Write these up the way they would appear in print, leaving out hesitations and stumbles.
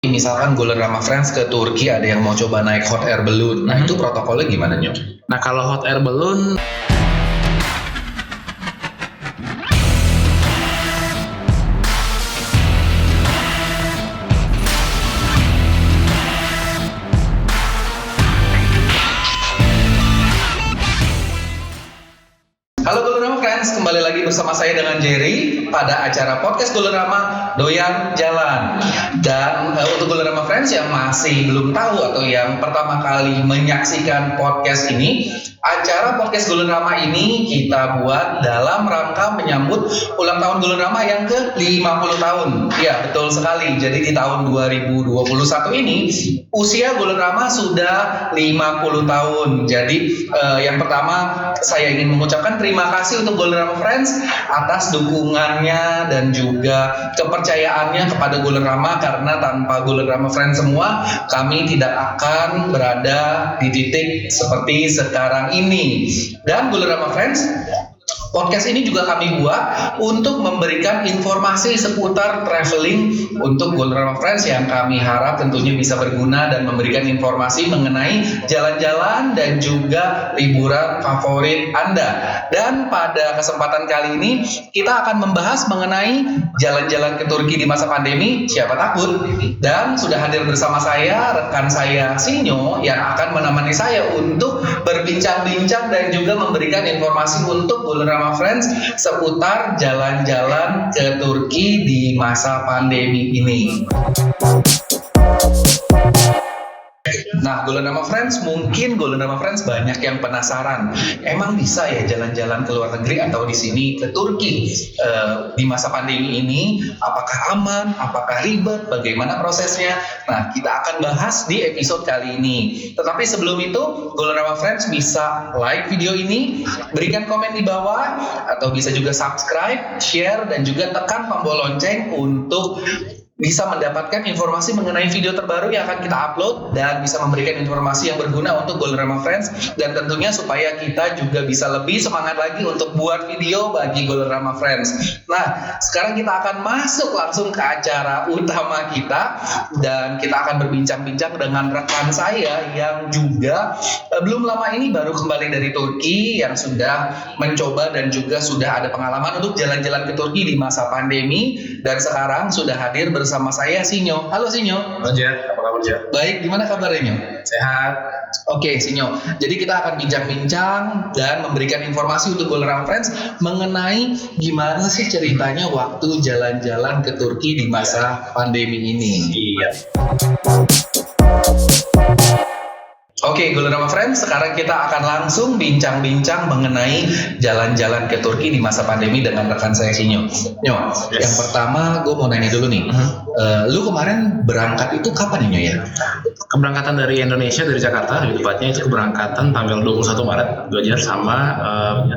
Misalkan Golden Rama Friends ke Turki, ada yang mau coba naik hot air balloon. Nah, itu protokolnya gimana, Nyo? Nah, kalau hot air balloon Halo Golden Rama Friends, kembali lagi bersama saya dengan Jerry pada acara podcast Golden Rama Doyan Jalan. Dan untuk Golden Rama Friends yang masih belum tahu atau yang pertama kali menyaksikan podcast ini, acara podcast Golden Rama ini kita buat dalam rangka menyambut ulang tahun Golden Rama yang ke-50 tahun. Ya, betul sekali. Jadi di tahun 2021 ini usia Golden Rama sudah 50 tahun. Jadi yang pertama saya ingin mengucapkan terima kasih untuk Golden Rama Friends atas dukungannya dan juga kepercayaannya kepada Golden Rama, karena tanpa Golden Rama Friends semua kami tidak akan berada di titik seperti sekarang ini. Dan Golden Rama Friends, podcast ini juga kami buat untuk memberikan informasi seputar traveling untuk Golden Rama Friends yang kami harap tentunya bisa berguna dan memberikan informasi mengenai jalan-jalan dan juga liburan favorit Anda. Dan pada kesempatan kali ini kita akan membahas mengenai jalan-jalan ke Turki di masa pandemi, siapa takut. Dan sudah hadir bersama saya rekan saya Sinyo yang akan menemani saya untuk berbincang-bincang dan juga memberikan informasi untuk Golden Rama Friends seputar jalan-jalan ke Turki di masa pandemi ini. Nah, Golden Rama Friends, mungkin Golden Rama Friends banyak yang penasaran, emang bisa ya jalan-jalan ke luar negeri atau di sini ke Turki di masa pandemi ini? Apakah aman? Apakah ribet? Bagaimana prosesnya? Nah, kita akan bahas di episode kali ini. Tetapi sebelum itu, Golden Rama Friends bisa like video ini, berikan komen di bawah, atau bisa juga subscribe, share, dan juga tekan tombol lonceng untuk bisa mendapatkan informasi mengenai video terbaru yang akan kita upload dan bisa memberikan informasi yang berguna untuk Golden Rama Friends, dan tentunya supaya kita juga bisa lebih semangat lagi untuk buat video bagi Golden Rama Friends. Nah, sekarang kita akan masuk langsung ke acara utama kita dan kita akan berbincang-bincang dengan rekan saya yang juga belum lama ini baru kembali dari Turki, yang sudah mencoba dan juga sudah ada pengalaman untuk jalan-jalan ke Turki di masa pandemi, dan sekarang sudah hadir bersama saya Sinyo. Halo Sinyo. Halo Jer, apa kabar Jer? Baik, gimana kabarnya Nyo? Sehat. Oke Sinyo, jadi kita akan bincang-bincang dan memberikan informasi untuk Golden Rama Friends mengenai gimana sih ceritanya waktu jalan-jalan ke Turki di masa pandemi ini. Iya. Oke, Golden Rama Friends, sekarang kita akan langsung bincang-bincang mengenai jalan-jalan ke Turki di masa pandemi dengan rekan saya Sinyo. Nyo, Yes. yang pertama gue mau nanya dulu nih, lu kemarin berangkat itu kapan Nyo ya? Keberangkatan dari Indonesia, dari Jakarta, lebih tepatnya itu keberangkatan tanggal 21 Maret, Jer, sama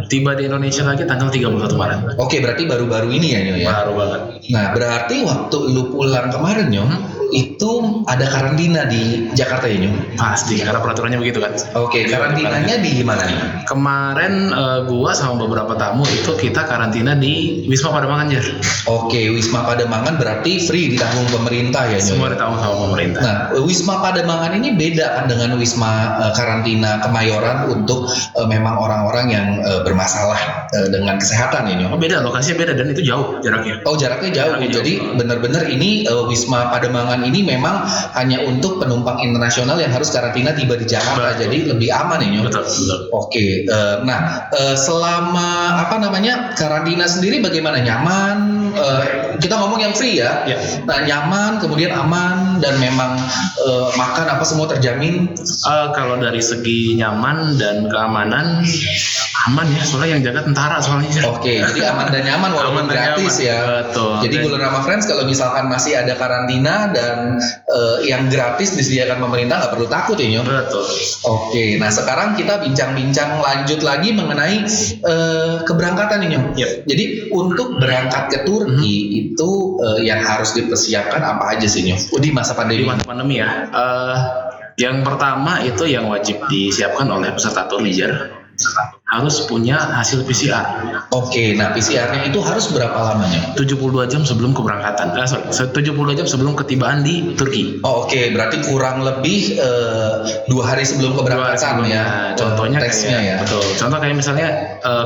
tiba di Indonesia lagi tanggal 31 Maret. Oke, berarti baru-baru ini ya Nyo ya? Baru banget. Nah, berarti waktu lu pulang kemarin Nyo, itu ada karantina di Jakarta ya Nyo? Pasti, karena peraturannya begitu kan. Oke, karantinanya di mana nih? Kemarin gua sama beberapa tamu itu kita karantina di Wisma Pademangan, Jer. Oke, Wisma Pademangan berarti free, ditanggung pemerintah ya Nyo? Semua ditanggung sama pemerintah. Nah, Wisma Pademangan ini beda kan dengan Wisma karantina Kemayoran untuk memang orang-orang yang bermasalah dengan kesehatan ya Nyo? Oh, beda, lokasinya beda dan itu jauh jaraknya. Oh, jaraknya jauh. Jaraknya jauh. Jadi benar-benar ini Wisma Pademangan ini memang hanya untuk penumpang internasional yang harus karantina tiba di Jakarta. Betul. Jadi lebih aman ya Nyo? Betul. Oke. Nah, selama karantina sendiri bagaimana? Nyaman? Kita ngomong yang free ya. Ya. Nah, nyaman, kemudian aman, dan memang makan apa semua terjamin. Kalau dari segi nyaman dan keamanan aman ya, soalnya yang jaga tentara soalnya. Oke, jadi aman dan nyaman walaupun Aman dan gratis nyaman. ya. Betul. Jadi Golden Rama Friends kalau misalkan masih ada karantina dan yang gratis disediakan pemerintah, nggak perlu takut ya Nyo. Betul. Oke, nah sekarang kita bincang-bincang lanjut lagi mengenai keberangkatan nih Nyo. Yep. Jadi untuk berangkat ke Turki itu yang harus dipersiapkan apa aja sih Nyo? Di masa Di pandemi. masa pandemi ya. Yang pertama itu yang wajib disiapkan oleh peserta tur nih, Jer, harus punya hasil PCR. Oke, nah PCR-nya itu harus berapa lamanya? 72 jam sebelum keberangkatan. 72 jam sebelum ketibaan di Turki. Oh, oke, berarti kurang lebih 2 hari sebelum keberangkatan ya. Contohnya tesnya kayak, ya. Betul. Contoh kayak misalnya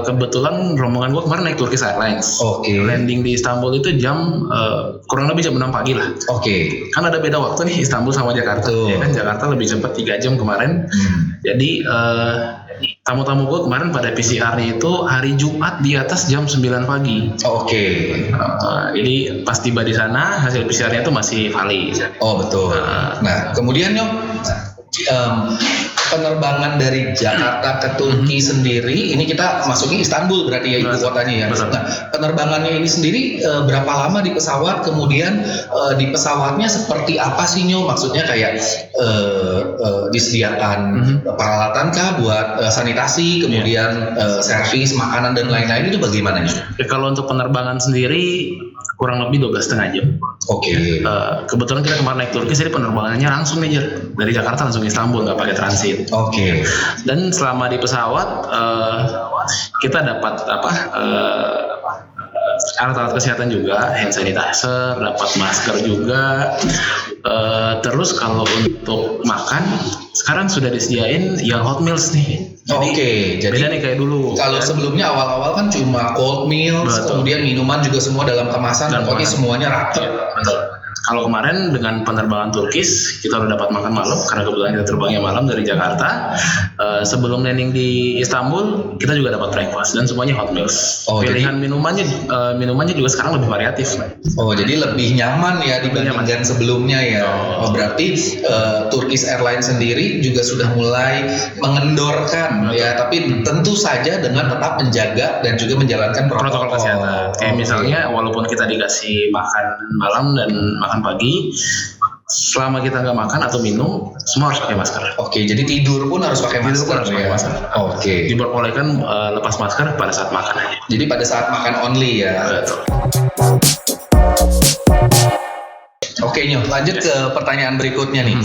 kebetulan rombongan gue kemarin naik Turkish Airlines. Oke. Landing di Istanbul itu jam kurang lebih jam 6 pagi lah. Oke. Kan ada beda waktu nih Istanbul sama Jakarta. Betul. Ya kan Jakarta lebih cepat 3 jam kemarin. Jadi tamu-tamu gue kemarin pada PCR-nya itu hari Jumat di atas jam 9 pagi. Oke. Jadi pas tiba di sana hasil PCR-nya itu masih valid. Oh betul. Nah kemudian penerbangan dari Jakarta ke Turki sendiri, ini kita masuknya Istanbul berarti ya ibu kotanya ya. Betul. Nah penerbangannya ini sendiri berapa lama di pesawat, kemudian di pesawatnya seperti apa sih Nyo? Maksudnya kayak disediakan peralatan kah buat sanitasi, kemudian servis, makanan dan lain-lain itu bagaimana Nyo? Kalau untuk penerbangan sendiri kurang lebih 12,5 jam. Oke. Kebetulan kita kemarin naik Turki, jadi penerbangannya langsung nih dari Jakarta langsung Istanbul, nggak pakai transit. Oke. Dan selama di pesawat kita dapat alat-alat kesehatan juga, hand sanitizer, dapat masker juga. Terus kalau untuk makan sekarang sudah disediain yang hot meals nih. Oke, jadi beda nih kayak dulu. Kalau sebelumnya awal-awal kan cuma cold meals, kemudian minuman juga semua dalam kemasan, pokoknya semuanya rapi. Betul. Kalau kemarin dengan penerbangan Turkish kita udah dapat makan malam karena kebetulan kita terbangnya malam dari Jakarta. Sebelum landing di Istanbul kita juga dapat breakfast dan semuanya hot meals. Pilihan minumannya juga sekarang lebih variatif. Oh jadi lebih nyaman ya dibandingkan sebelumnya ya. Oh berarti Turkish Airlines sendiri juga sudah mulai mengendorkan ya, tapi tentu saja dengan tetap menjaga dan juga menjalankan protokol kesehatan. Kayak misalnya walaupun kita dikasih makan malam dan makan pagi, selama kita nggak makan atau minum, semua harus pakai masker. Oke, jadi tidur pun harus pakai masker. Oke. Diperbolehkan lepas masker pada saat makan aja. Jadi pada saat makan only ya. Betul. Oke Nyo, lanjut ke pertanyaan berikutnya nih.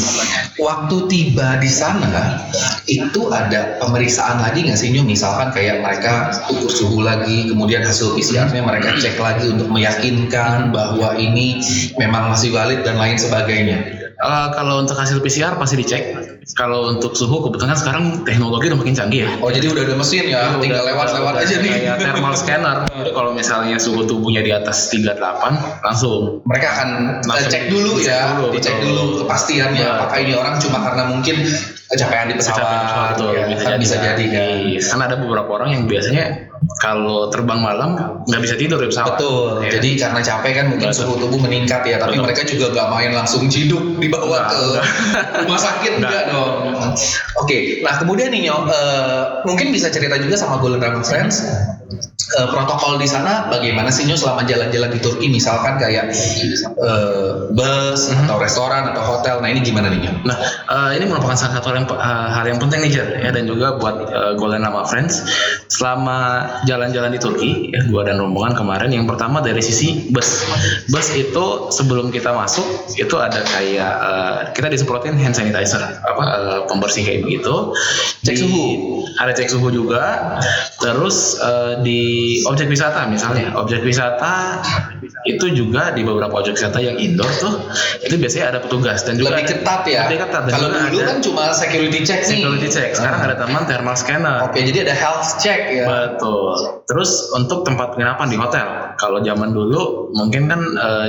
Waktu tiba di sana itu ada pemeriksaan lagi nggak sih Nyo? Misalkan kayak mereka ukur suhu lagi, kemudian hasil PCR-nya mereka cek lagi untuk meyakinkan bahwa ini memang masih valid dan lain sebagainya. Kalau untuk hasil PCR pasti dicek. Kalau untuk suhu kebetulan sekarang teknologi udah makin canggih ya. Oh jadi udah ada mesin ya, tinggal lewat-lewat aja nih. Kayak thermal scanner. Jadi kalau misalnya suhu tubuhnya di atas 38 langsung. Mereka akan cek dulu ya, dicek dulu kepastiannya. Apakah ini orang cuma karena mungkin kecapean di pesawat, kan bisa jadi kan. Karena ada beberapa orang yang biasanya kalau terbang malam nggak bisa tidur di pesawat. Betul. Jadi karena capek kan mungkin suhu tubuh meningkat ya, tapi mereka juga nggak main langsung ciduk dibawa ke rumah sakit enggak dong. Oke. Nah kemudian nih Nyo, mungkin bisa cerita juga sama Golden Rama Friends. Protokol di sana bagaimana sih Nyo selama jalan-jalan di Turki, misalkan kayak bus atau restoran atau hotel, nah ini gimana nih Nyo? Nah ini merupakan salah satu hal yang penting nih Jer, ya, dan juga buat Golden Rama Friends selama jalan-jalan di Turki ya, gua dan rombongan kemarin. Yang pertama dari sisi bus itu sebelum kita masuk itu ada kayak kita disemprotin hand sanitizer, pembersih kayak begitu, cek suhu, ada cek suhu juga. Terus di objek wisata misalnya, objek wisata itu juga di beberapa objek wisata yang indoor tuh itu biasanya ada petugas dan juga lebih ketat ya. Kalau dulu kan cuma security check nih. Security check. Sekarang ada teman thermal scanner. Oke, jadi ada health check ya. Betul. Terus untuk tempat penginapan di hotel, kalau zaman dulu mungkin kan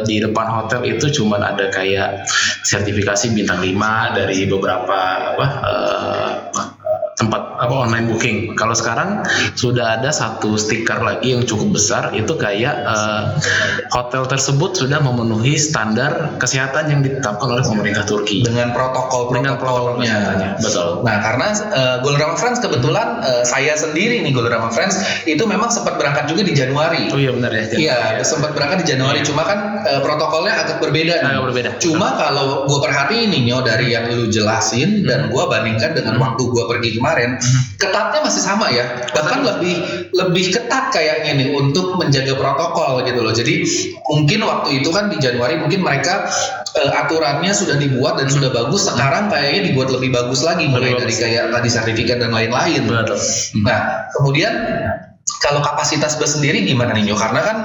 di depan hotel itu cuma ada kayak sertifikasi bintang 5 dari beberapa tempat online booking. Kalau sekarang sudah ada satu stiker lagi yang cukup besar, itu kayak hotel tersebut sudah memenuhi standar kesehatan yang ditetapkan oleh pemerintah Turki dengan protokol-protokolnya. Betul. Nah karena Golden Rama Friends kebetulan saya sendiri nih Golden Rama Friends itu memang sempat berangkat juga di Januari. Oh iya benar ya. Iya sempat berangkat di Januari. Cuma kan protokolnya agak berbeda. Cuma kalau gue perhatiin nih Nyo dari yang lu jelasin dan gue bandingkan dengan waktu gue pergi kemarin, ketatnya masih sama ya, bahkan lebih ketat kayaknya nih untuk menjaga protokol gitu loh. Jadi mungkin waktu itu kan di Januari mungkin mereka aturannya sudah dibuat dan sudah bagus, sekarang kayaknya dibuat lebih bagus lagi, mulai dari kayak tadi sertifikat dan lain-lain. Betul. Nah, kemudian kalau kapasitas bus sendiri gimana nih Nyo? Karena kan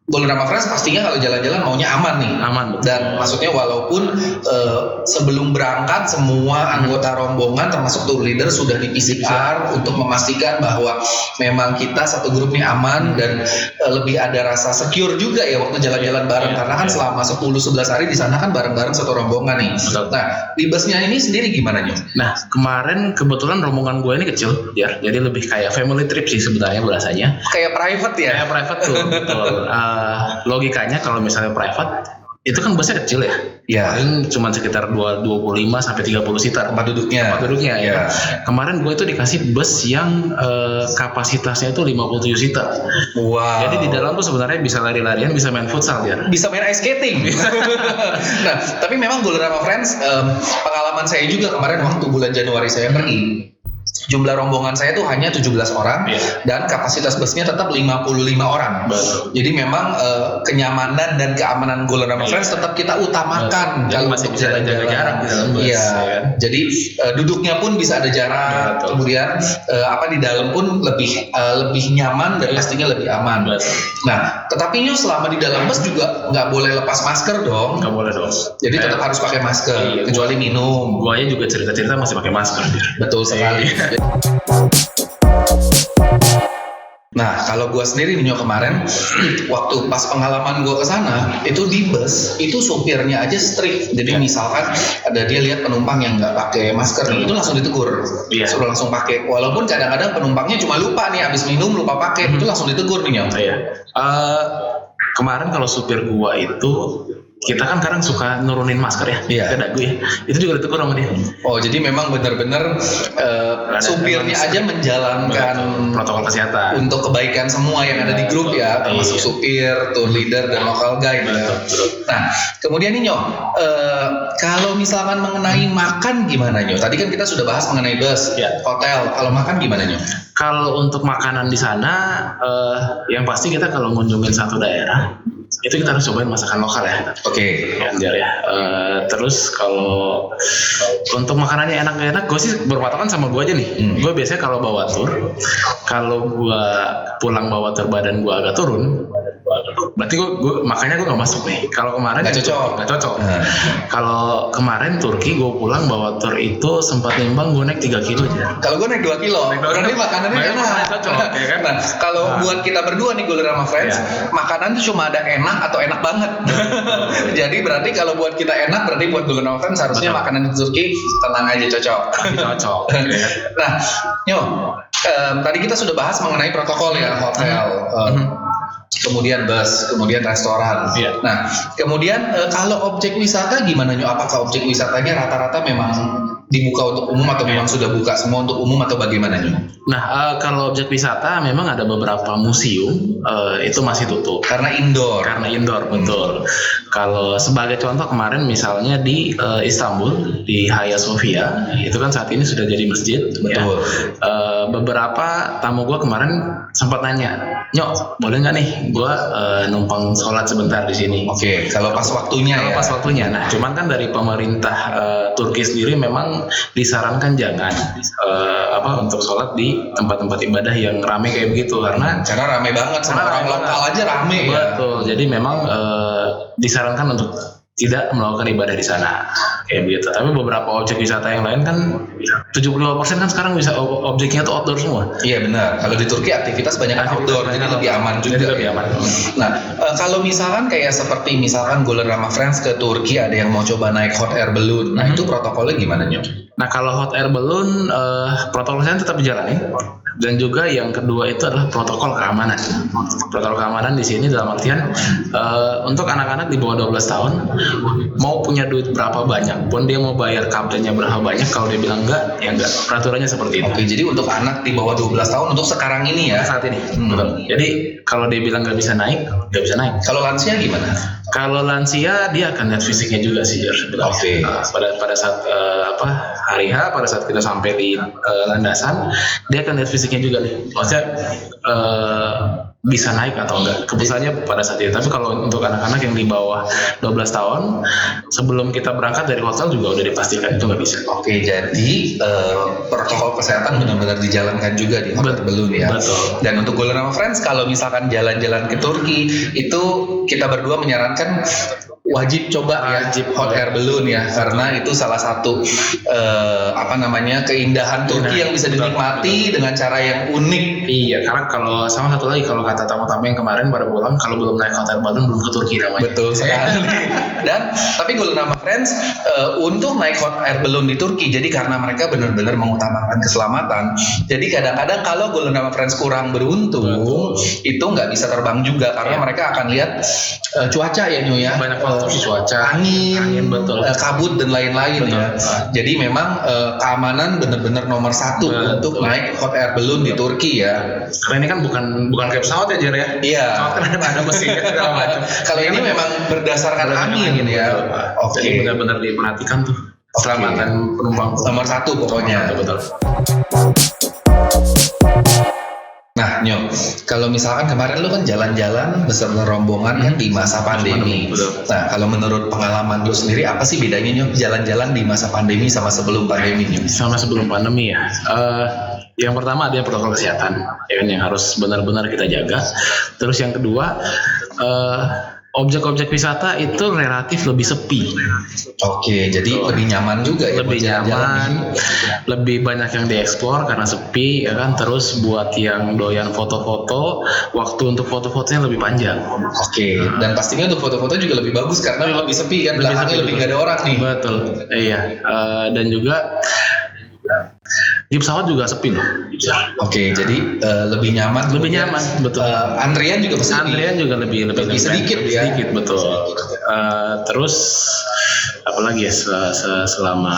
Golden Rama Friends pastinya kalau jalan-jalan maunya aman nih. Aman. Dan maksudnya walaupun sebelum berangkat semua anggota rombongan termasuk tour leader sudah di PCR untuk memastikan bahwa memang kita satu grup nih aman dan lebih ada rasa secure juga ya waktu jalan-jalan bareng, karena kan selama 10-11 hari di sana kan bareng-bareng satu rombongan nih. Betul. Nah, di busnya ini sendiri gimana Nyo? Nah, kemarin kebetulan rombongan gue ini kecil ya, jadi lebih kayak family trip sih sebenarnya berasanya. Kayak private ya? Kayak private tuh, betul. Logikanya kalau misalnya private itu kan busnya kecil ya. Iya. Paling cuma sekitar 25 sampai 30 seater Tempat duduknya. ya. Kemarin gue itu dikasih bus yang kapasitasnya itu 57 seater. Wow. Jadi di dalam tuh sebenarnya bisa lari-larian, bisa main futsal ya. Bisa main ice skating. Nah, tapi memang Golden Rama Friends, pengalaman saya juga kemarin waktu bulan Januari saya pergi, jumlah rombongan saya tuh hanya 17 orang dan kapasitas busnya tetap 55 orang. Betul. Jadi memang kenyamanan dan keamanan Golden Rama Friends tetap kita utamakan kalau masih untuk bisa jaga jarak di dalam bus. Iya. Ya. Jadi duduknya pun bisa ada jarak. Betul. Kemudian di dalam pun lebih nyaman dan pastinya lebih aman. Betul. Nah, tetapi Nyo selama di dalam bus juga nggak boleh lepas masker dong. Nggak boleh dong. Jadi tetap harus pakai masker, kecuali minum. Gue aja juga cerita-cerita masih pakai masker. Betul sekali. Nah, kalau gue sendiri nih kemarin, waktu pas pengalaman gue kesana, itu di bus itu supirnya aja strict. Jadi misalkan ada dia lihat penumpang yang nggak pakai masker, itu langsung ditegur, suruh langsung pakai. Walaupun kadang-kadang penumpangnya cuma lupa nih, abis minum lupa pakai, itu langsung ditegur nih Nyo. Kemarin kalau supir gue itu, kita kan kadang suka nurunin masker ya ke dagu ya, itu juga ditegur sama dia. Oh, jadi memang benar-benar supirnya aja menjalankan protokol kesehatan untuk kebaikan semua yang ada di grup ya, termasuk supir, tour leader dan local guide. Nah, kemudian nih Nyo, kalau misalkan mengenai makan gimana Nyo? Tadi kan kita sudah bahas mengenai bus, hotel. Kalau makan gimana Nyo? Kalau untuk makanan di sana, yang pasti kita kalau ngunjungin satu daerah, itu kita harus cobain masakan lokal ya. Oke. Ya. Terus kalau untuk makanannya enak gak enak, gue sih berpatokan sama gue aja nih. Gue biasanya kalau bawa tur, kalau gue pulang bawa tur badan gue agak turun, berarti gue makanya gue nggak masuk nih. Kalau kemarin nggak cocok. Kalau kemarin Turki gue pulang bawa tur itu sempat nimbang gue naik 3 kilo aja. Kalau gue naik 2 kilo, berarti makanannya enak. Cocok. Ya kan? Nah, kalau buat kita berdua nih Golden Rama Friends, makanan tuh cuma ada enak atau enak banget. Jadi berarti kalau buat kita enak, berarti buat Golden Rama Friends harusnya makanan di Turki tenang aja cocok. Cocok. Nah, Nyo, tadi kita sudah bahas mengenai protokol ya, hotel. Kemudian bus, kemudian restoran. Nah, kemudian kalau objek wisata gimana Nyo? Apakah objek wisatanya rata-rata memang dibuka untuk umum atau memang sudah buka semua untuk umum atau bagaimana Nyo? Nah, kalau objek wisata memang ada beberapa museum itu masih tutup. Karena indoor. Betul. Kalau sebagai contoh kemarin misalnya di Istanbul di Hagia Sophia itu kan saat ini sudah jadi masjid. Betul. Beberapa tamu gue kemarin sempat nanya, Nyok, boleh nggak nih gue numpang sholat sebentar di sini? Oke, kalau pas waktunya Pas waktunya. Nah, cuman kan dari pemerintah Turki sendiri memang disarankan jangan untuk sholat di tempat-tempat ibadah yang ramai kayak begitu karena rame banget sama orang lokal aja rame ya. Betul. Jadi memang disarankan untuk tidak melakukan ibadah di sana kayak begitu. Tapi beberapa objek wisata yang lain kan 75% kan sekarang bisa objeknya tuh outdoor semua. Iya benar. Kalau di Turki aktivitas banyak outdoor, jadi lebih aman juga. Lebih aman. Nah, kalau misalkan kayak seperti misalkan Golden Rama Friends ke Turki ada yang mau coba naik hot air balloon, nah itu protokolnya gimana Nyo? Nah kalau hot air balloon protokolnya tetap dijalani. Dan juga yang kedua itu adalah protokol keamanan. Protokol keamanan di sini dalam artian untuk anak-anak di bawah 12 tahun mau punya duit berapa banyak pun dia mau bayar kaptennya berapa banyak, kalau dia bilang enggak, ya enggak. Peraturannya seperti itu. Oke, jadi untuk anak di bawah 12 tahun untuk sekarang ini ya? Saat ini. Betul. Jadi kalau dia bilang nggak bisa naik, nggak bisa naik. Kalau lansia gimana? Kalau lansia dia akan lihat fisiknya juga sih, Oke. Pada saat hari H, pada saat kita sampai di landasan, dia akan lihat fisiknya juga nih. Maksudnya bisa naik atau enggak keputusannya pada saat itu. Tapi kalau untuk anak-anak yang di bawah 12 tahun sebelum kita berangkat dari hotel juga udah dipastikan itu nggak bisa. Oke, jadi protokol kesehatan benar-benar dijalankan juga di Hot Air Balloon ya. Betul. Dan untuk Golden Rama Friends, kalau misalkan jalan-jalan ke Turki itu kita berdua menyarankan wajib coba ya Hot Air Balloon ya, karena itu salah satu keindahan Turki yang bisa dinikmati dengan cara yang unik. Iya, karena kalau sama satu lagi, kalau kata tamu-tamu yang kemarin pada pulang, kalau belum naik Hot Air Balloon belum ke Turki namanya. Betul sekali. Dan tapi Golden Rama Friends untuk naik Hot Air Balloon di Turki, jadi karena mereka benar-benar mengutamakan keselamatan, jadi kadang-kadang kalau Golden Rama Friends kurang beruntung, itu nggak bisa terbang juga karena mereka akan lihat cuaca ya Nyo ya. Banyak faktor cuaca, angin betul, kabut dan lain-lain ya. Jadi memang keamanan benar-benar nomor satu untuk naik Hot Air Balloon di Turki ya. Karena ini kan bukan kayak pesawat ya Jer ya. Iya. Pesawat kan ada mesinnya segala macam. Kalau ini memang berdasarkan angin ya. Oke. Jadi benar-benar diperhatikan tuh keselamatan penumpang nomor satu pokoknya. Betul. Nah Nyo, kalau misalkan kemarin lu kan jalan-jalan beserta rombongan kan di masa pandemi. Nah kalau menurut pengalaman lu sendiri apa sih bedanya Nyo jalan-jalan di masa pandemi sama sebelum pandemi Nyo? Sama sebelum pandemi ya. Yang pertama ada protokol kesehatan yang harus benar-benar kita jaga. Terus yang kedua objek-objek wisata itu relatif lebih sepi. Oke, jadi lebih nyaman juga ya. Lebih nyaman, lebih banyak yang dieksplor karena sepi ya kan. Terus buat yang doyan foto-foto, waktu untuk foto-fotonya lebih panjang. Oke, dan pastinya untuk foto-foto juga lebih bagus karena lebih sepi kan, belakangnya lebih nggak ada orang nih. Betul, iya. Dan juga di pesawat juga sepi loh. Oke, jadi lebih nyaman. Lebih nyaman, betul. Antrian juga pasti. Antrian juga lebih sedikit ya. Sedikit, betul. Terus apalagi ya selama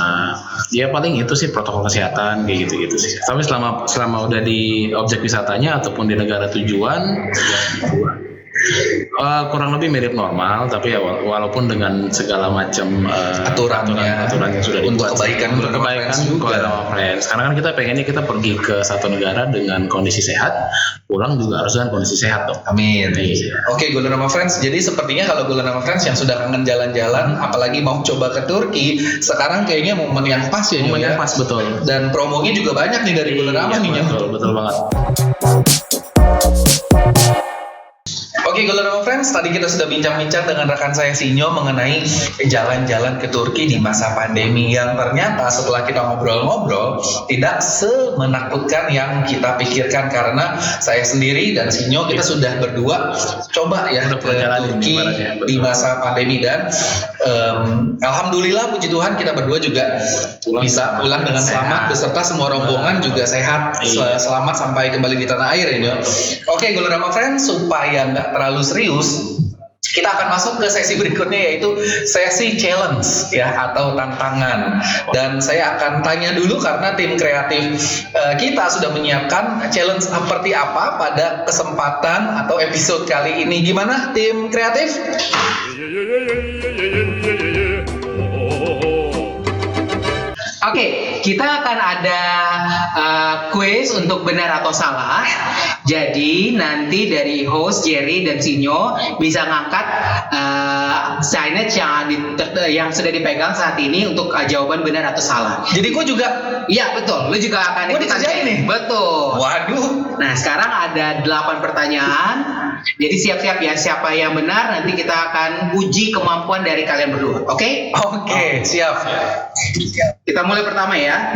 ya paling itu sih protokol kesehatan kayak gitu sih. Tapi selama udah di objek wisatanya ataupun di negara tujuan kurang lebih mirip normal, tapi ya walaupun dengan segala macam aturan yang sudah dibuat untuk kebaikan Friends. Karena kan kita pengennya kita pergi ke satu negara dengan kondisi sehat, pulang juga harus dengan kondisi sehat dong. Amin. Oke, Golden Rama Friends. Jadi sepertinya kalau Golden Rama Friends yang sudah kangen jalan-jalan, apalagi mau coba ke Turki, sekarang kayaknya momen yang pas ya. Momen yang pas, betul. Dan promonya juga banyak nih dari Golden Rama nih. Betul banget. Oke, Golden Rama Friends, tadi kita sudah bincang-bincang dengan rekan saya Sinyo mengenai jalan-jalan ke Turki di masa pandemi yang ternyata setelah kita ngobrol-ngobrol tidak semenakutkan yang kita pikirkan, karena saya sendiri dan Sinyo kita sudah berdua coba ya ke Turki di masa pandemi dan alhamdulillah puji Tuhan kita berdua juga bisa pulang dengan selamat beserta semua rombongan juga sehat, selamat sampai kembali di tanah air ya. Oke, Golden Rama Friends, supaya nggak terlalu serius, kita akan masuk ke sesi berikutnya, yaitu sesi challenge ya atau tantangan. Dan saya akan tanya dulu karena tim kreatif kita sudah menyiapkan challenge seperti apa pada kesempatan atau episode kali ini. Gimana tim kreatif? Oke, kita akan ada quiz untuk benar atau salah. Jadi nanti dari host Jerry dan Sinyo bisa ngangkat signage yang sudah dipegang saat ini untuk jawaban benar atau salah. Jadi gue juga? Iya betul, lu juga akan ikutan nih? Betul. Waduh. Nah sekarang ada 8 pertanyaan. Jadi siap-siap ya, siapa yang benar nanti kita akan uji kemampuan dari kalian berdua. Oke? Oke, siap. Kita mulai pertama ya.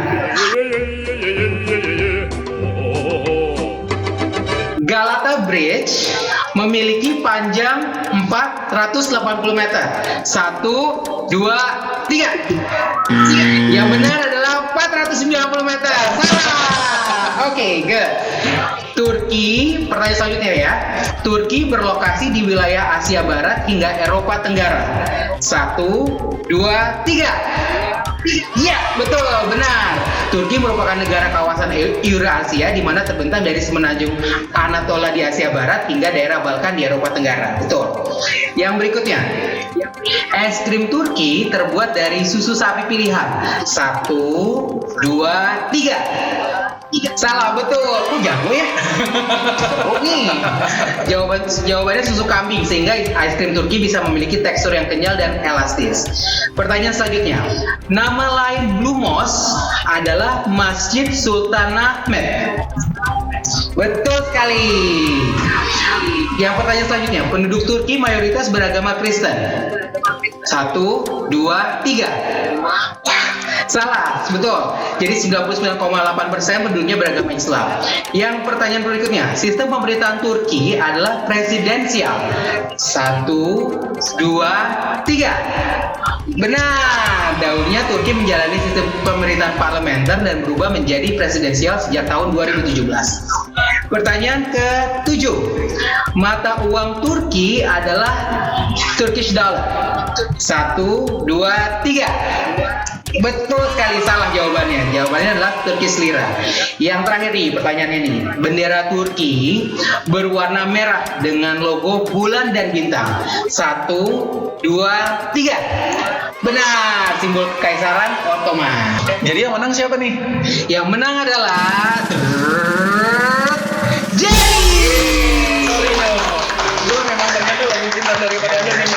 Galata Bridge memiliki panjang 480 meter. 1, 2, 3. Yang benar adalah 490 meter. Salah. Oke, good. Turki, pertanyaan selanjutnya ya. Turki berlokasi di wilayah Asia Barat hingga Eropa Tenggara. 1, 2, 3. Iya, betul, benar. Turki merupakan negara kawasan Eurasia di mana terbentang dari semenanjung Anatolia di Asia Barat hingga daerah Balkan di Eropa Tenggara. Betul. Yang berikutnya, es krim Turki terbuat dari susu sapi pilihan. 1, 2, 3. Salah, betul. Kok jago ya? Oh nih. Jawabannya susu kambing, sehingga es krim Turki bisa memiliki tekstur yang kenyal dan elastis. Pertanyaan selanjutnya. Nama lain Blue Mosque adalah Masjid Sultan Ahmed. Betul sekali. Yang pertanyaan selanjutnya, penduduk Turki mayoritas beragama Kristen. 1, 2, 3. Salah, betul. Jadi 99,8% penduduknya beragama Islam. Yang pertanyaan berikutnya, sistem pemerintahan Turki adalah presidensial. 1, 2, 3. Benar, dahulunya Turki menjalani sistem pemerintahan parlementer dan berubah menjadi presidensial sejak tahun 2017. Pertanyaan ke-7. Mata uang Turki adalah Turkish dollar. 1, 2, 3. Betul sekali, salah jawabannya. Jawabannya adalah Turkish lira. Yang terakhir nih pertanyaannya nih. Bendera Turki berwarna merah dengan logo bulan dan bintang. 1, 2, 3. Benar, simbol kekaisaran Ottoman. Jadi yang menang siapa nih? Yang menang adalah Jerry. Sorry no. Gue memang ternyata lebih pintar daripada lu nih.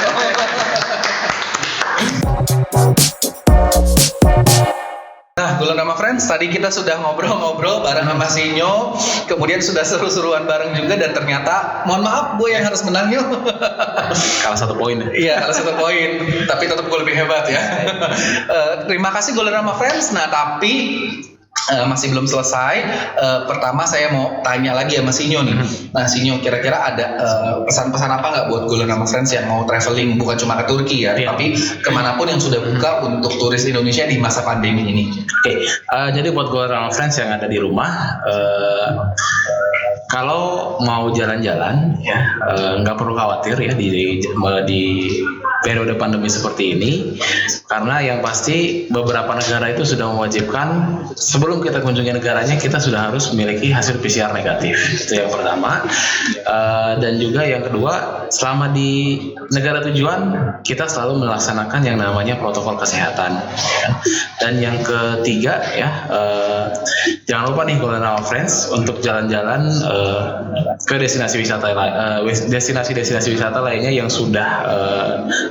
Nah, Gulen sama Friends, tadi kita sudah ngobrol-ngobrol bareng sama Sinyo, kemudian sudah seru-seruan bareng juga, dan ternyata, mohon maaf, gue yang harus menang yuk. Kalah 1 poin. Iya, kalah 1 poin, tapi tetap gue lebih hebat ya. Terima kasih Gulen sama Friends. Nah, tapi masih belum selesai. Pertama saya mau tanya lagi sama Sinyo nih. Nah, Sinyo, kira-kira ada pesan-pesan apa nggak buat Gulen sama Friends yang mau traveling, bukan cuma ke Turki ya, tapi kemanapun yang sudah buka untuk turis Indonesia di masa pandemi ini? Oke, jadi buat Gulen sama Friends yang ada di rumah, kalau mau jalan-jalan ya nggak perlu khawatir ya di periode pandemi seperti ini, karena yang pasti beberapa negara itu sudah mewajibkan sebelum kita kunjungi negaranya kita sudah harus memiliki hasil PCR negatif. Itu yang pertama. Dan juga yang kedua, selama di negara tujuan kita selalu melaksanakan yang namanya protokol kesehatan. Dan yang ketiga ya, jangan lupa nih Gulen sama Friends untuk jalan-jalan ke destinasi wisata lainnya yang sudah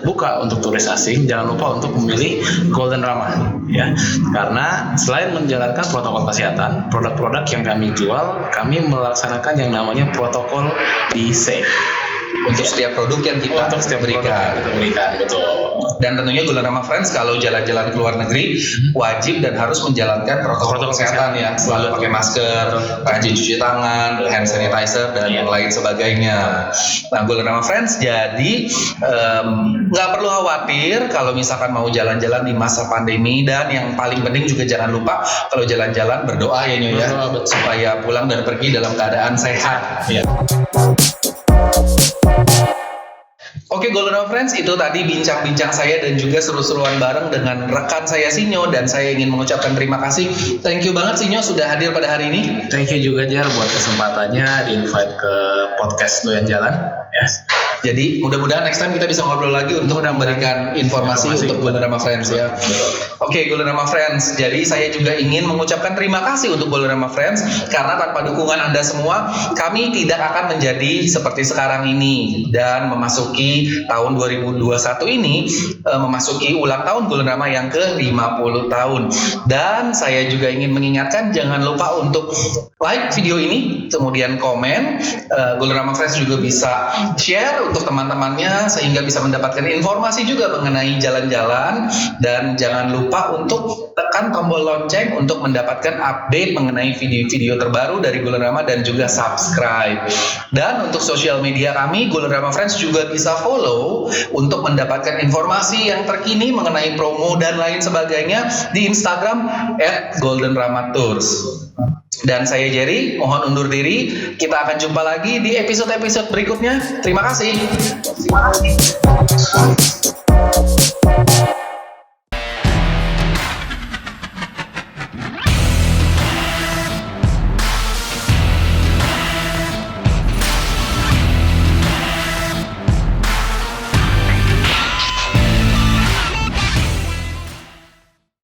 buka untuk turis asing. Jangan lupa untuk memilih Golden Ramah ya, karena selain menjalankan protokol kesehatan, produk-produk yang kami jual, kami melaksanakan yang namanya protokol be safe untuk setiap produk yang kita berikan. Betul. Dan tentunya Gulen sama Friends kalau jalan-jalan ke luar negeri wajib dan harus menjalankan protokol kesehatan ya, selalu pakai masker, rajin cuci tangan, hand sanitizer dan yang lain sebagainya. Nah, Gulen sama Friends, jadi nggak perlu khawatir kalau misalkan mau jalan-jalan di masa pandemi, dan yang paling penting juga jangan lupa kalau jalan-jalan berdoa ya Nyo ya, supaya pulang dan pergi dalam keadaan sehat. Iya. Oke, Gulen sama Friends, itu tadi bincang-bincang saya dan juga seru-seruan bareng dengan rekan saya Sinyo, dan saya ingin mengucapkan terima kasih. Thank you banget Sinyo sudah hadir pada hari ini. Thank you juga Jar buat kesempatannya di-invite ke podcast Doyan Jalan. Yes. Jadi mudah-mudahan next time kita bisa ngobrol lagi untuk memberikan informasi untuk Gulen sama Friends ya. Oke, Gulen sama Friends, jadi saya juga ingin mengucapkan terima kasih untuk Gulen sama Friends, karena tanpa dukungan Anda semua kami tidak akan menjadi seperti sekarang ini, dan memasuki tahun 2021 ini memasuki ulang tahun Gulen Rama yang ke-50 tahun. Dan saya juga ingin mengingatkan, jangan lupa untuk like video ini, kemudian komen. Gulen Rama Friends juga bisa share untuk teman-temannya sehingga bisa mendapatkan informasi juga mengenai jalan-jalan, dan jangan lupa untuk tekan tombol lonceng untuk mendapatkan update mengenai video-video terbaru dari Gulen Rama, dan juga subscribe. Dan untuk sosial media kami Gulen Rama Friends juga bisa follow untuk mendapatkan informasi yang terkini mengenai promo dan lain sebagainya di Instagram @goldenramatours. Dan saya Jerry, mohon undur diri. Kita akan jumpa lagi di episode-episode berikutnya. Terima kasih.